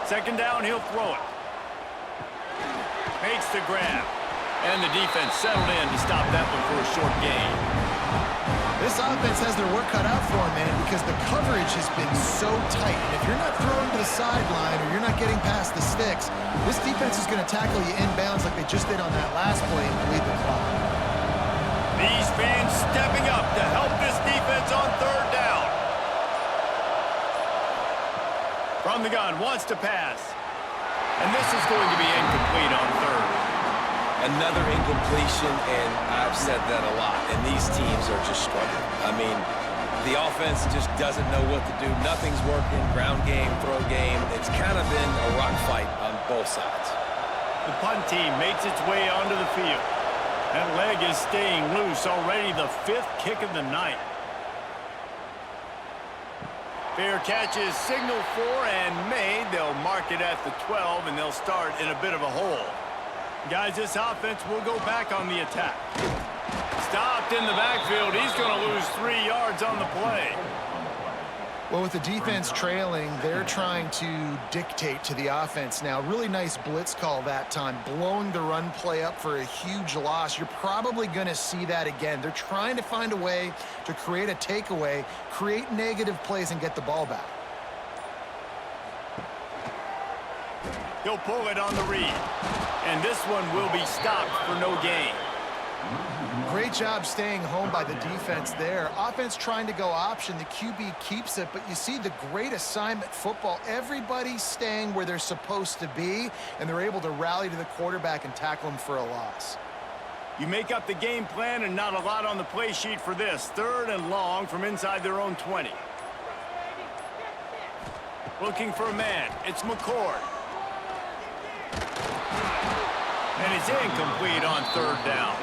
Second down, he'll throw it. Makes the grab. And the defense settled in to stop that one for a short gain. This offense has their work cut out for them, man, because the coverage has been so tight. And if you're not throwing to the sideline or you're not getting past the sticks, this defense is going to tackle you inbounds like they just did on that last play and bleed the clock. These fans stepping up to help this defense on 3rd down. From the gun, wants to pass. And this is going to be incomplete on 3rd. Another incompletion, and I've said that a lot, and these teams are just struggling. I mean, the offense just doesn't know what to do. Nothing's working. Ground game, throw game. It's kind of been a rock fight on both sides. The punt team makes its way onto the field. That leg is staying loose, already the 5th kick of the night. Fair catch is signaled for and made. They'll mark it at the 12, and they'll start in a bit of a hole. Guys, this offense will go back on the attack. Stopped in the backfield. He's going to lose 3 yards on the play. Well, with the defense trailing, they're trying to dictate to the offense now. Really nice blitz call that time, blowing the run play up for a huge loss. You're probably going to see that again. They're trying to find a way to create a takeaway, create negative plays, and get the ball back. He'll pull it on the read. And this one will be stopped for no gain. Great job staying home by the defense there. Offense trying to go option. The QB keeps it, but you see the great assignment football. Everybody's staying where they're supposed to be, and they're able to rally to the quarterback and tackle him for a loss. You make up the game plan, and not a lot on the play sheet for this. 3rd and long from inside their own 20. Looking for a man. It's McCord. And it's incomplete on 3rd down.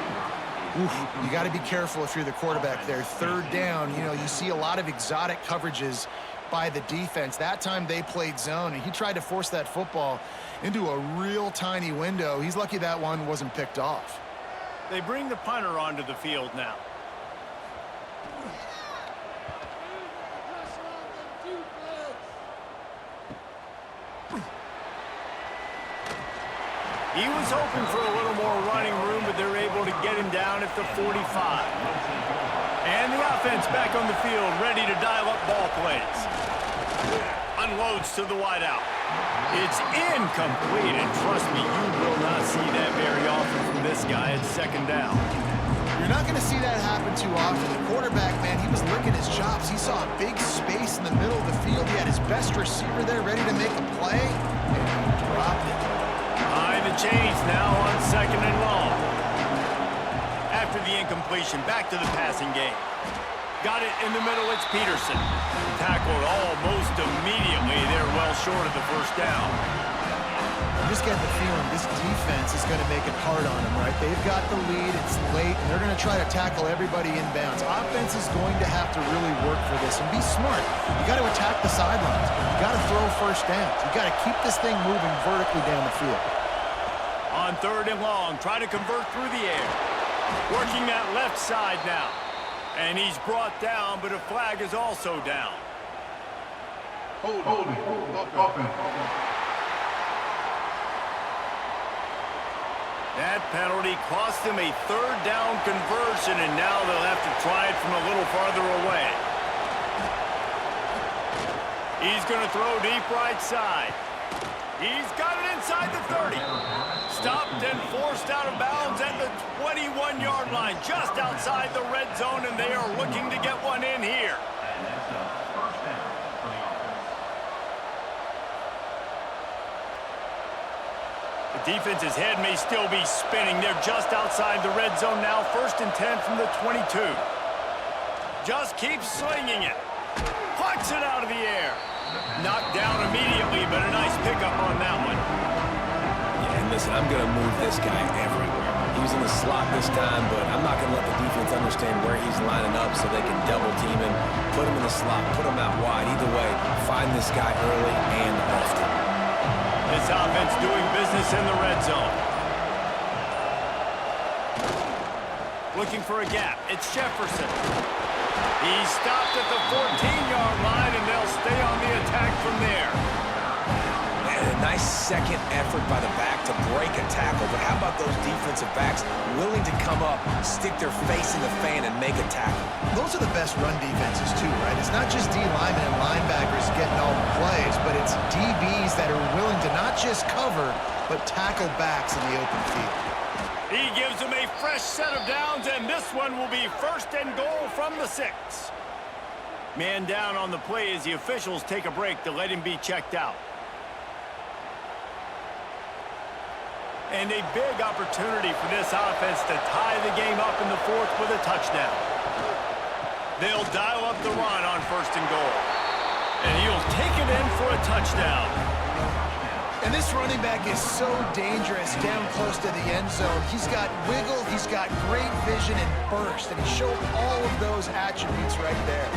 Oof, you got to be careful if you're the quarterback there. 3rd down, you know, you see a lot of exotic coverages by the defense. That time they played zone, and he tried to force that football into a real tiny window. He's lucky that one wasn't picked off. They bring the punter onto the field now. He was hoping for a little more running room, but they're able to get him down at the 45. And the offense back on the field, ready to dial up ball plays. Unloads to the wideout. It's incomplete, and trust me, you will not see that very often from this guy at 2nd down. You're not going to see that happen too often. The quarterback, man, he was licking his chops. He saw a big space in the middle of the field. He had his best receiver there ready to make a play, and he dropped it. Behind the chains now on 2nd and long. completion. Back to the passing game. Got it in the middle. It's Peterson. Tackled almost immediately. They're well short of the first down. You just get the feeling this defense is going to make it hard on them, right? They've got the lead. It's late, and they're going to try to tackle everybody inbounds. Offense is going to have to really work for this and be smart. You got to attack the sidelines. You got to throw first downs. You got to keep this thing moving vertically down the field. On 3rd and long, try to convert through the air. Working that left side now. And he's brought down, but a flag is also down. Holding. That penalty cost him a 3rd down conversion, and now they'll have to try it from a little farther away. He's going to throw deep right side. He's got it inside the 30. Stopped and forced out of bounds at the 21-yard line, just outside the red zone, and they are looking to get one in here. And that's a first down for the offense. The defense's head may still be spinning. They're just outside the red zone now, 1st and 10 from the 22. Just keeps swinging it. Pucks it out of the air. Knocked down immediately, but a nice pickup on that one. Yeah, and listen, I'm going to move this guy everywhere. He was in the slot this time, but I'm not going to let the defense understand where he's lining up so they can double team him, put him in the slot, put him out wide. Either way, find this guy early and often. This offense doing business in the red zone. Looking for a gap. It's Jefferson. He's stopped at the 14-yard line, and they'll stay on the attack from there. And a nice second effort by the back to break a tackle. But how about those defensive backs willing to come up, stick their face in the fan, and make a tackle? Those are the best run defenses too, right? It's not just D linemen and linebackers getting all the plays, but it's DBs that are willing to not just cover, but tackle backs in the open field. He gives them a fresh set of downs, and this one will be 1st and goal from the 6. Man down on the play as the officials take a break to let him be checked out. And a big opportunity for this offense to tie the game up in the 4th with a touchdown. They'll dial up the run on 1st and goal. And he'll take it in for a touchdown. And this running back is so dangerous down close to the end zone. He's got wiggle, he's got great vision and burst, and he showed all of those attributes right there.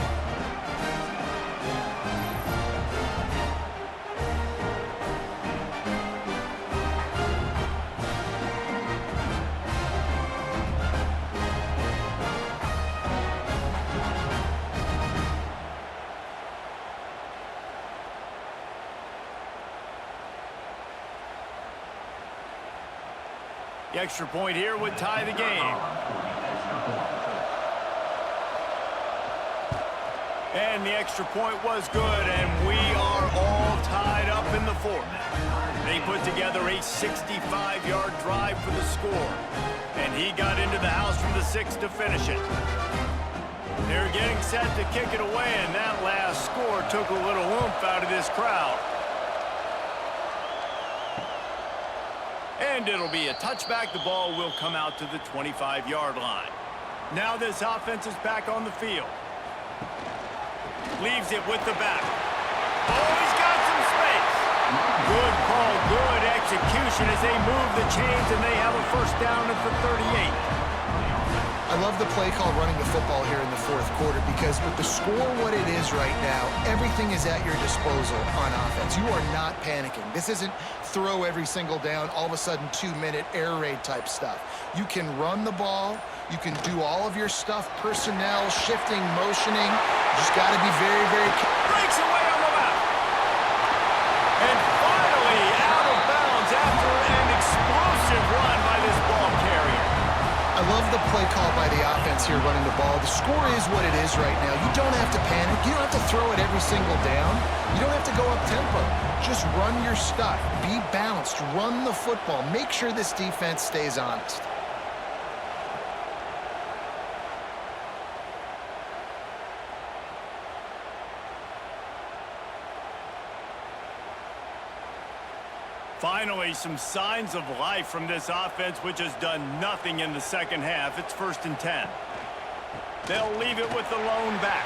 The extra point here would tie the game. And the extra point was good, and we are all tied up in the 4th. They put together a 65-yard drive for the score, and he got into the house from the 6 to finish it. They're getting set to kick it away, and that last score took a little oomph out of this crowd. And it'll be a touchback. The ball will come out to the 25-yard line. Now this offense is back on the field. Leaves it with the back. Oh, he's got some space. Good call, good execution as they move the chains, and they have a 1st down at the 38. I love the play call running the football here in the 4th quarter because with the score what it is right now, everything is at your disposal on offense. You are not panicking. This isn't throw every single down, all of a sudden 2-minute air raid type stuff. You can run the ball. You can do all of your stuff, personnel, shifting, motioning. You just got to be very, very careful. Breaks away on the left. And finally out of bounds after an explosive run by this ball carrier. I love the play call by the offense here running the ball. The score is what it is right now. You don't have to panic. You don't have to throw it every single down. You don't have to go up tempo. Just run your stuff. Be balanced. Run the football. Make sure this defense stays honest. Finally, some signs of life from this offense, which has done nothing in the second half. It's 1st and 10. They'll leave it with the lone back.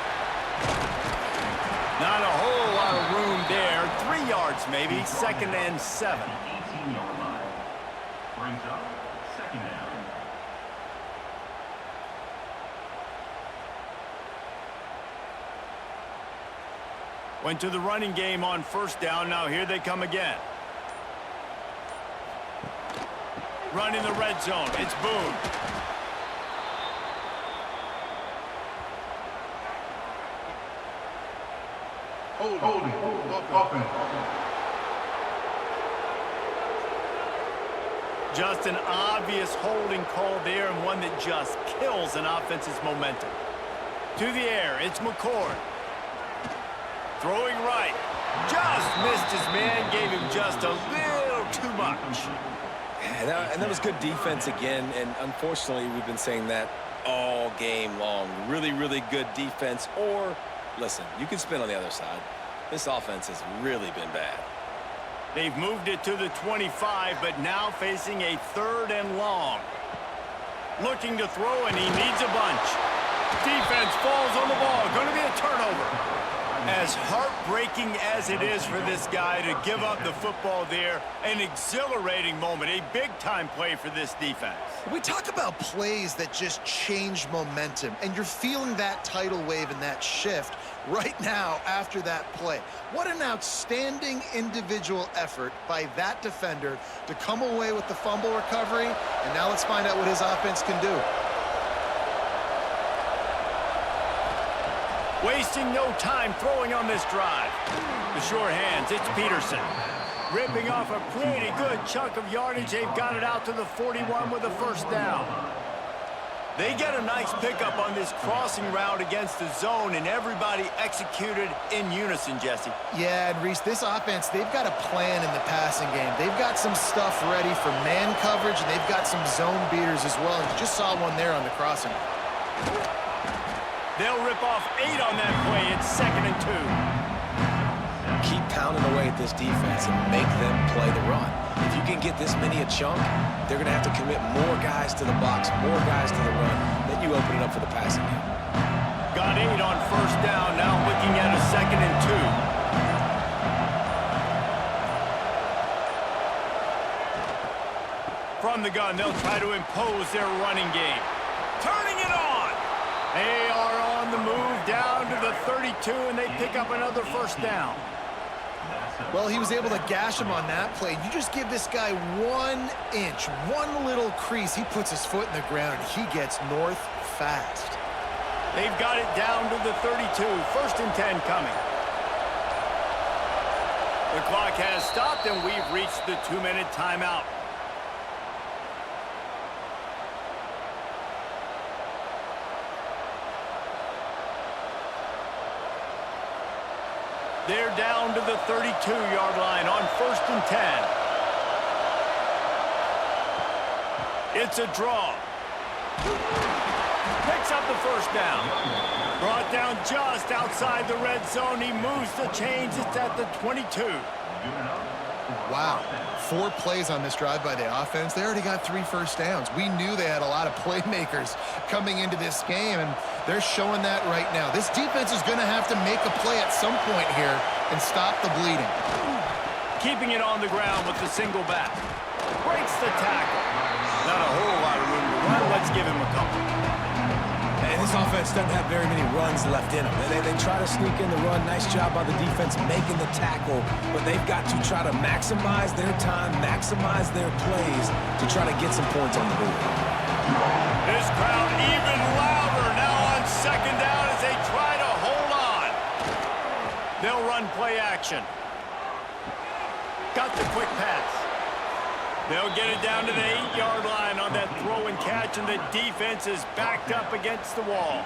Not a whole lot of room there. 3 yards maybe. 2nd and 7. 18-yard line. Brings up 2nd down. Went to the running game on 1st down. Now here they come again. Run in the red zone. It's Boone. Holding. Offense. Just an obvious holding call there, and one that just kills an offense's momentum. To the air, it's McCord. Throwing right. Just missed his man, gave him just a little too much. And that was good defense again, and unfortunately, we've been saying that all game long. Really, really good defense, or, listen, you can spin on the other side. This offense has really been bad. They've moved it to the 25, but now facing a 3rd and long. Looking to throw, and he needs a bunch. Defense falls on the ball. Going to be a turnover. As heartbreaking as it is for this guy to give up the football there, an exhilarating moment, a big-time play for this defense. We talk about plays that just change momentum, and you're feeling that tidal wave and that shift right now after that play. What an outstanding individual effort by that defender to come away with the fumble recovery, and now let's find out what his offense can do. Wasting no time throwing on this drive. The sure hands, it's Peterson. Ripping off a pretty good chunk of yardage. They've got it out to the 41 with a 1st down. They get a nice pickup on this crossing route against the zone, and everybody executed in unison, Jesse. Yeah, and Reese, this offense, they've got a plan in the passing game. They've got some stuff ready for man coverage, and they've got some zone beaters as well. And you just saw one there on the crossing. They'll rip off 8 on that play. It's 2nd and 2. Keep pounding away at this defense and make them play the run. If you can get this many a chunk, they're going to have to commit more guys to the box, more guys to the run. Then you open it up for the passing game. Got 8 on 1st down. Now looking at a 2nd and 2. From the gun, they'll try to impose their running game. Turning it on. They are on the move down to the 32, and they pick up another 1st down. Well, he was able to gash him on that play. You just give this guy 1 inch, one little crease. He puts his foot in the ground, and he gets north fast. They've got it down to the 32. 1st and 10 coming. The clock has stopped, and we've reached the 2-minute timeout. They're down to the 32-yard line on 1st and 10. It's a draw. Picks up the 1st down. Brought down just outside the red zone. He moves the chains. It's at the 22. Wow. 4 plays on this drive by the offense. They already got 3 1st downs. We knew they had a lot of playmakers coming into this game, and they're showing that right now. This defense is going to have to make a play at some point here and stop the bleeding. Keeping it on the ground with the single back. Breaks the tackle. Not a whole lot of room to run. Let's give him a couple. And this offense doesn't have very many runs left in them. They try to sneak in the run. Nice job by the defense making the tackle, but they've got to try to maximize their time, maximize their plays to try to get some points on the board. This crowd even louder now on 2nd down as they try to hold on. They'll run play action. Got the quick pass. They'll get it down to the 8-yard line on that throw and catch, and the defense is backed up against the wall.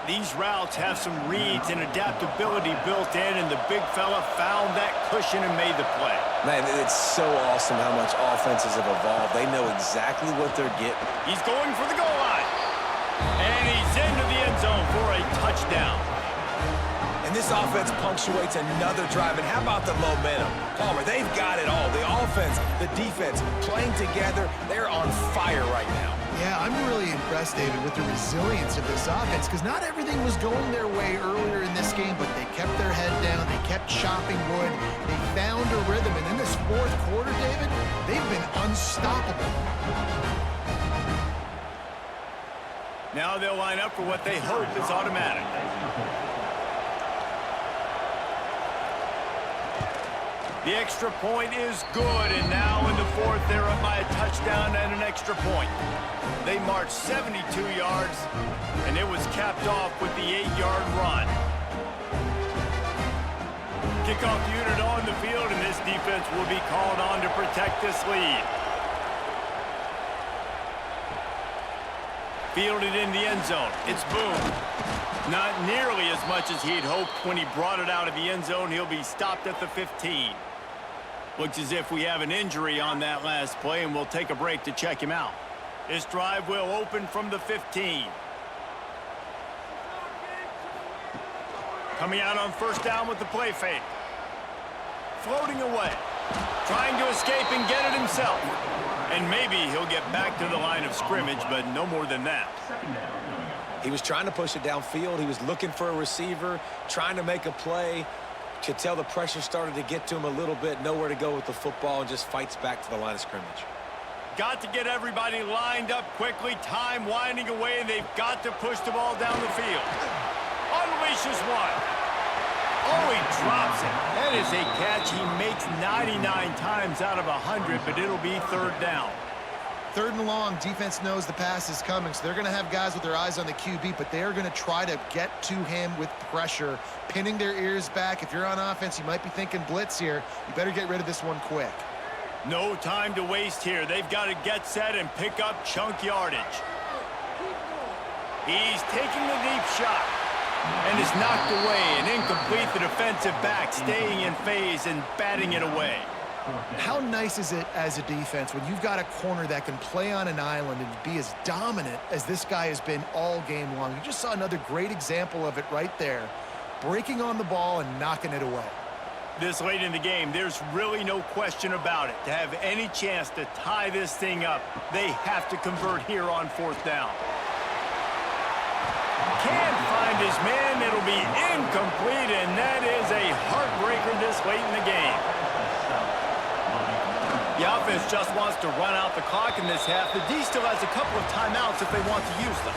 These routes have some reads and adaptability built in, and the big fella found that cushion and made the play. Man, it's so awesome how much offenses have evolved. They know exactly what they're getting. He's going for the goal line. And he's into the end zone for a touchdown. And this offense punctuates another drive. And how about the momentum? Palmer, they've got it all. The offense, the defense, playing together. They're on fire right now. Yeah, I'm really impressed, David, with the resilience of this offense because not everything was going their way earlier in this game, but they kept their head down. They kept chopping wood. They found a rhythm. And in this fourth quarter, David, they've been unstoppable. Now they'll line up for what they hope is automatic. The extra point is good, and now in the fourth, they're up by a touchdown and an extra point. They marched 72 yards, and it was capped off with the 8-yard run. Kickoff unit on the field, and this defense will be called on to protect this lead. Fielded in the end zone. It's Boone. Not nearly as much as he'd hoped when he brought it out of the end zone. He'll be stopped at the 15. Looks as if we have an injury on that last play, and we'll take a break to check him out. This drive will open from the 15. Coming out on first down with the play fake. Floating away. Trying to escape and get it himself. And maybe he'll get back to the line of scrimmage, but no more than that. He was trying to push it downfield. He was looking for a receiver, trying to make a play. Could tell the pressure started to get to him a little bit. Nowhere to go with the football, and just fights back to the line of scrimmage. Got to get everybody lined up quickly. Time winding away, and they've got to push the ball down the field. Unleashes one. Oh, he drops it. That is a catch he makes 99 times out of 100, but it'll be third down. Third and long, defense knows the pass is coming, so they're going to have guys with their eyes on the QB, but they are going to try to get to him with pressure, pinning their ears back. If you're on offense, you might be thinking blitz here. You better get rid of this one quick. No time to waste here. They've got to get set and pick up chunk yardage. He's taking the deep shot, and it's knocked away and incomplete. The defensive back staying in phase and batting it away. How nice is it as a defense when you've got a corner that can play on an island and be as dominant as this guy has been all game long? You just saw another great example of it right there, breaking on the ball and knocking it away. This late in the game, there's really no question about it. To have any chance to tie this thing up, they have to convert here on fourth down. Can't find his man. It'll be incomplete, and that is a heartbreaker this late in the game. The offense just wants to run out the clock in this half. The D still has a couple of timeouts if they want to use them.